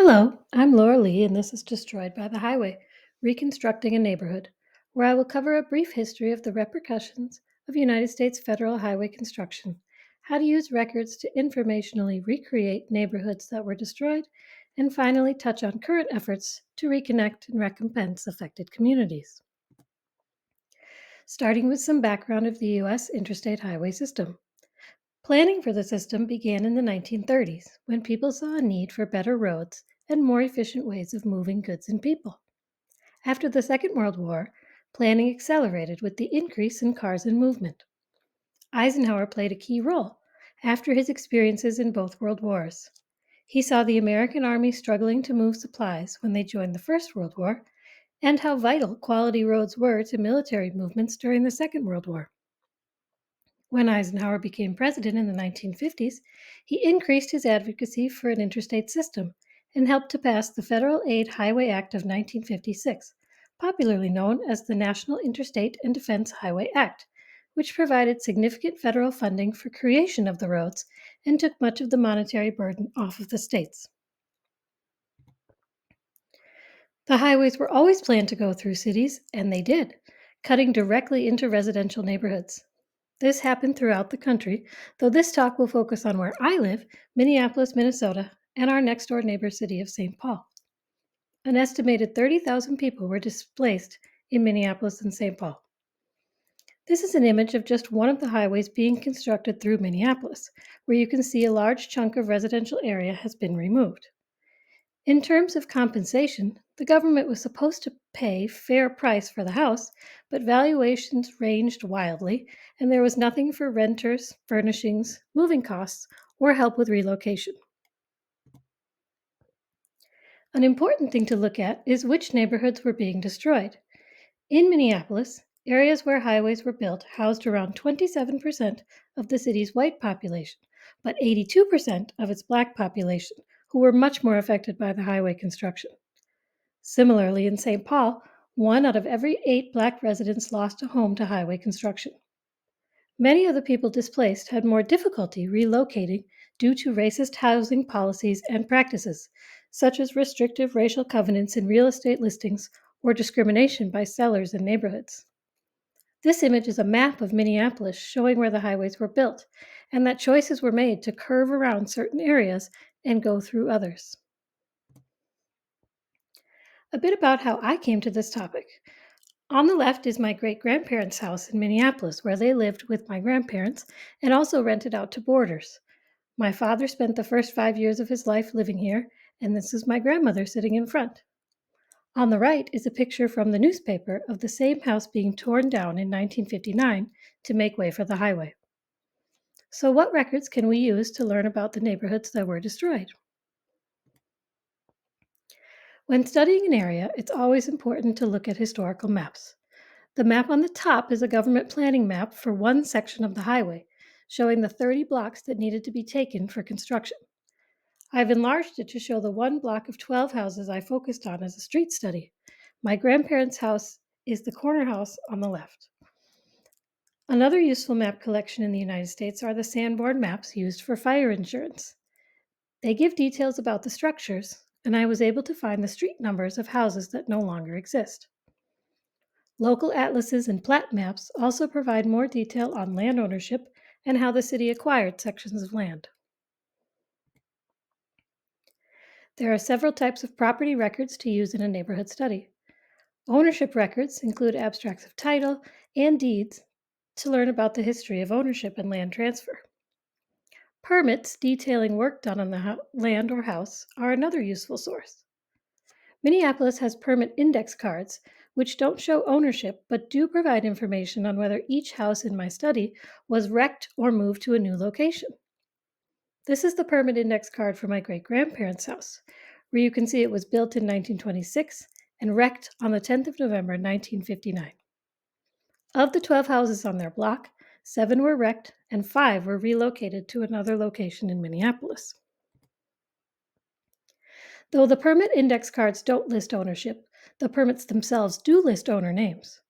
Hello, I'm Laura Lee, and this is Destroyed by the Highway Reconstructing a Neighborhood, where I will cover a brief history of the repercussions of United States federal highway construction, how to use records to informationally recreate neighborhoods that were destroyed, and finally touch on current efforts to reconnect and recompense affected communities. Starting with some background of the U.S. interstate highway system. Planning for the system began in the 1930s when people saw a need for better roads and more efficient ways of moving goods and people. After the Second World War, planning accelerated with the increase in cars and movement. Eisenhower played a key role after his experiences in both world wars. He saw the American Army struggling to move supplies when they joined the First World War and how vital quality roads were to military movements during the Second World War. When Eisenhower became president in the 1950s, he increased his advocacy for an interstate system and helped to pass the Federal Aid Highway Act of 1956, popularly known as the National Interstate and Defense Highway Act, which provided significant federal funding for creation of the roads and took much of the monetary burden off of the states. The highways were always planned to go through cities, and they did, cutting directly into residential neighborhoods. This happened throughout the country, though this talk will focus on where I live, Minneapolis, Minnesota, and our next door neighbor city of St. Paul. An estimated 30,000 people were displaced in Minneapolis and St. Paul. This is an image of just one of the highways being constructed through Minneapolis, where you can see a large chunk of residential area has been removed. In terms of compensation, the government was supposed to pay fair price for the house, but valuations ranged wildly, and there was nothing for renters, furnishings, moving costs, or help with relocation. An important thing to look at is which neighborhoods were being destroyed. In Minneapolis, areas where highways were built housed around 27% of the city's white population, but 82% of its black population, who were much more affected by the highway construction. Similarly, in St. Paul, 1 out of every 8 Black residents lost a home to highway construction. Many of the people displaced had more difficulty relocating due to racist housing policies and practices, such as restrictive racial covenants in real estate listings or discrimination by sellers in neighborhoods. This image is a map of Minneapolis showing where the highways were built and that choices were made to curve around certain areas and go through others. A bit about how I came to this topic. On the left is my great grandparents' house in Minneapolis, where they lived with my grandparents and also rented out to boarders. My father spent the first 5 years of his life living here, and this is my grandmother sitting in front. On the right is a picture from the newspaper of the same house being torn down in 1959 to make way for the highway. So, what records can we use to learn about the neighborhoods that were destroyed? When studying an area, it's always important to look at historical maps. The map on the top is a government planning map for one section of the highway, showing the 30 blocks that needed to be taken for construction. I've enlarged it to show the one block of 12 houses I focused on as a street study. My grandparents' house is the corner house on the left. Another useful map collection in the United States are the Sanborn maps used for fire insurance. They give details about the structures, and I was able to find the street numbers of houses that no longer exist. Local atlases and plat maps also provide more detail on land ownership and how the city acquired sections of land. There are several types of property records to use in a neighborhood study. Ownership records include abstracts of title and deeds to learn about the history of ownership and land transfer. Permits detailing work done on the land or house are another useful source. Minneapolis has permit index cards, which don't show ownership but do provide information on whether each house in my study was wrecked or moved to a new location. This is the permit index card for my great grandparents' house, where you can see it was built in 1926 and wrecked on the 10th of November 1959. Of the 12 houses on their block, 7 were wrecked and 5 were relocated to another location in Minneapolis. Though the permit index cards don't list ownership, the permits themselves do list owner names.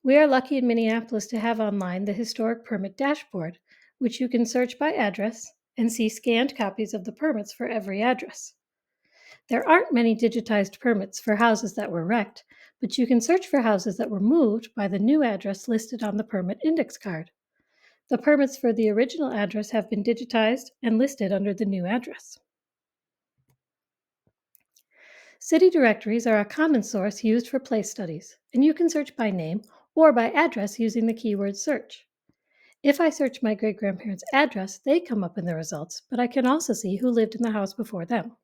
We are lucky in Minneapolis to have online the Historic Permit Dashboard, which you can search by address and see scanned copies of the permits for every address. There aren't many digitized permits for houses that were wrecked, but you can search for houses that were moved by the new address listed on the permit index card. The permits for the original address have been digitized and listed under the new address. City directories are a common source used for place studies, and you can search by name or by address using the keyword search. If I search my great grandparents' address, they come up in the results, but I can also see who lived in the house before them.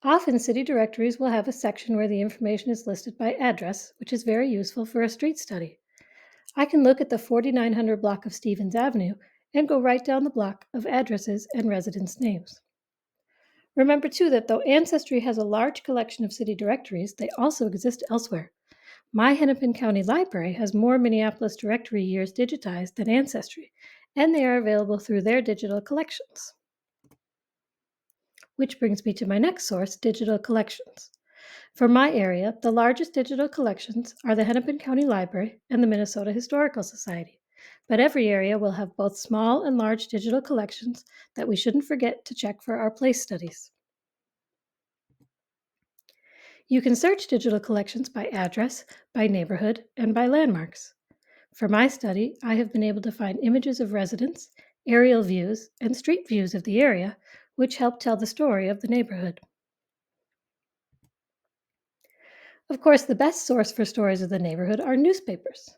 Often, city directories will have a section where the information is listed by address, which is very useful for a street study. I can look at the 4900 block of Stevens Avenue and go right down the block of addresses and residents' names. Remember, too, that though Ancestry has a large collection of city directories, they also exist elsewhere. My Hennepin County Library has more Minneapolis directory years digitized than Ancestry, and they are available through their digital collections. Which brings me to my next source, digital collections. For my area, the largest digital collections are the Hennepin County Library and the Minnesota Historical Society. But every area will have both small and large digital collections that we shouldn't forget to check for our place studies. You can search digital collections by address, by neighborhood, and by landmarks. For my study, I have been able to find images of residents, aerial views, and street views of the area, which help tell the story of the neighborhood. Of course, the best source for stories of the neighborhood are newspapers.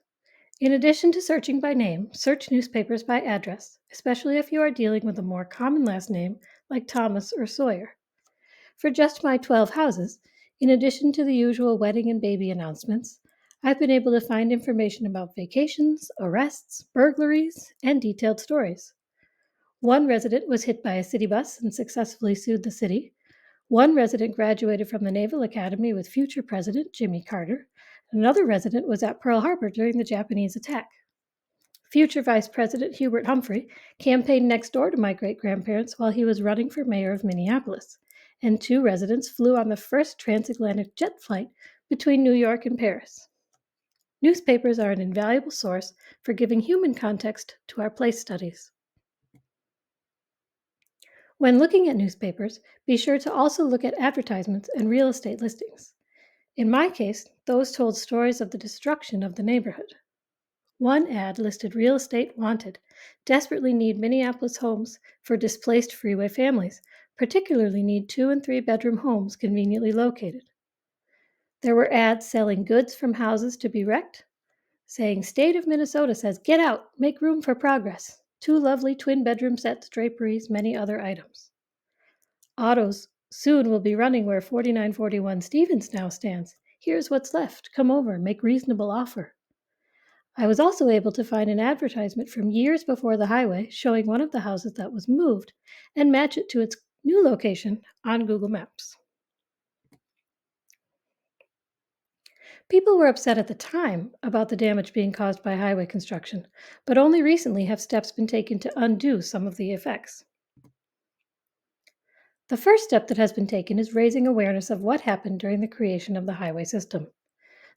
In addition to searching by name, search newspapers by address, especially if you are dealing with a more common last name like Thomas or Sawyer. For just my 12 houses, in addition to the usual wedding and baby announcements, I've been able to find information about vacations, arrests, burglaries, and detailed stories. One resident was hit by a city bus and successfully sued the city. One resident graduated from the Naval Academy with future President Jimmy Carter. Another resident was at Pearl Harbor during the Japanese attack. Future Vice President Hubert Humphrey campaigned next door to my great grandparents while he was running for mayor of Minneapolis, and two residents flew on the first transatlantic jet flight between New York and Paris. Newspapers are an invaluable source for giving human context to our place studies. When looking at newspapers, be sure to also look at advertisements and real estate listings. In my case, those told stories of the destruction of the neighborhood. One ad listed real estate wanted, desperately need Minneapolis homes for displaced freeway families, particularly need 2 and 3 bedroom homes conveniently located. There were ads selling goods from houses to be wrecked, saying State of Minnesota says get out, make room for progress, 2 lovely twin bedroom sets, draperies, many other items. Autos soon will be running where 4941 Stevens now stands. Here's what's left. Come over, make reasonable offer. I was also able to find an advertisement from years before the highway showing one of the houses that was moved and match it to its new location on Google Maps. People were upset at the time about the damage being caused by highway construction, but only recently have steps been taken to undo some of the effects. The first step that has been taken is raising awareness of what happened during the creation of the highway system.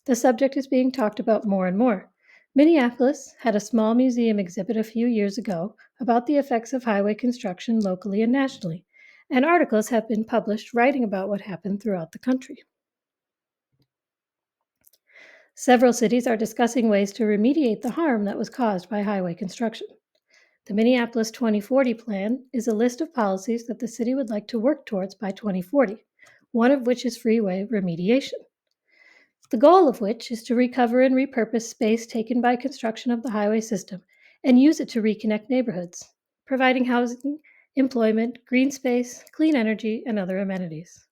The subject is being talked about more and more. Minneapolis had a small museum exhibit a few years ago about the effects of highway construction locally and nationally, and articles have been published writing about what happened throughout the country. Several cities are discussing ways to remediate the harm that was caused by highway construction. The Minneapolis 2040 plan is a list of policies that the city would like to work towards by 2040, one of which is freeway remediation. The goal of which is to recover and repurpose space taken by construction of the highway system and use it to reconnect neighborhoods, providing housing, employment, green space, clean energy, and other amenities.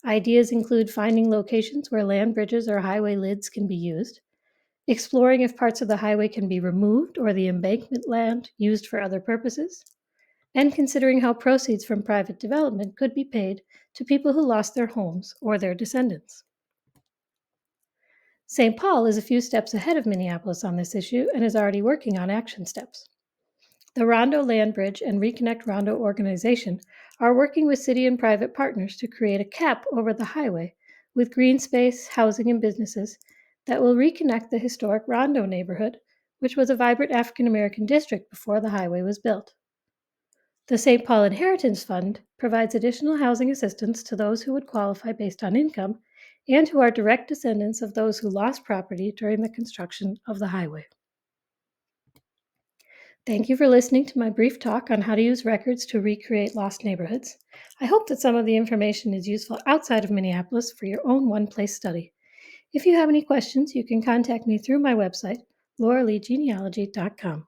Ideas include finding locations where land bridges or highway lids can be used, exploring if parts of the highway can be removed or the embankment land used for other purposes, and considering how proceeds from private development could be paid to people who lost their homes or their descendants. St. Paul is a few steps ahead of Minneapolis on this issue and is already working on action steps. The Rondo Land Bridge and Reconnect Rondo organization are working with city and private partners to create a cap over the highway with green space, housing, and businesses that will reconnect the historic Rondo neighborhood, which was a vibrant African American district before the highway was built. The St. Paul Inheritance Fund provides additional housing assistance to those who would qualify based on income and who are direct descendants of those who lost property during the construction of the highway. Thank you for listening to my brief talk on how to use records to recreate lost neighborhoods. I hope that some of the information is useful outside of Minneapolis for your own one-place study. If you have any questions, you can contact me through my website, lauraleegenealogy.com.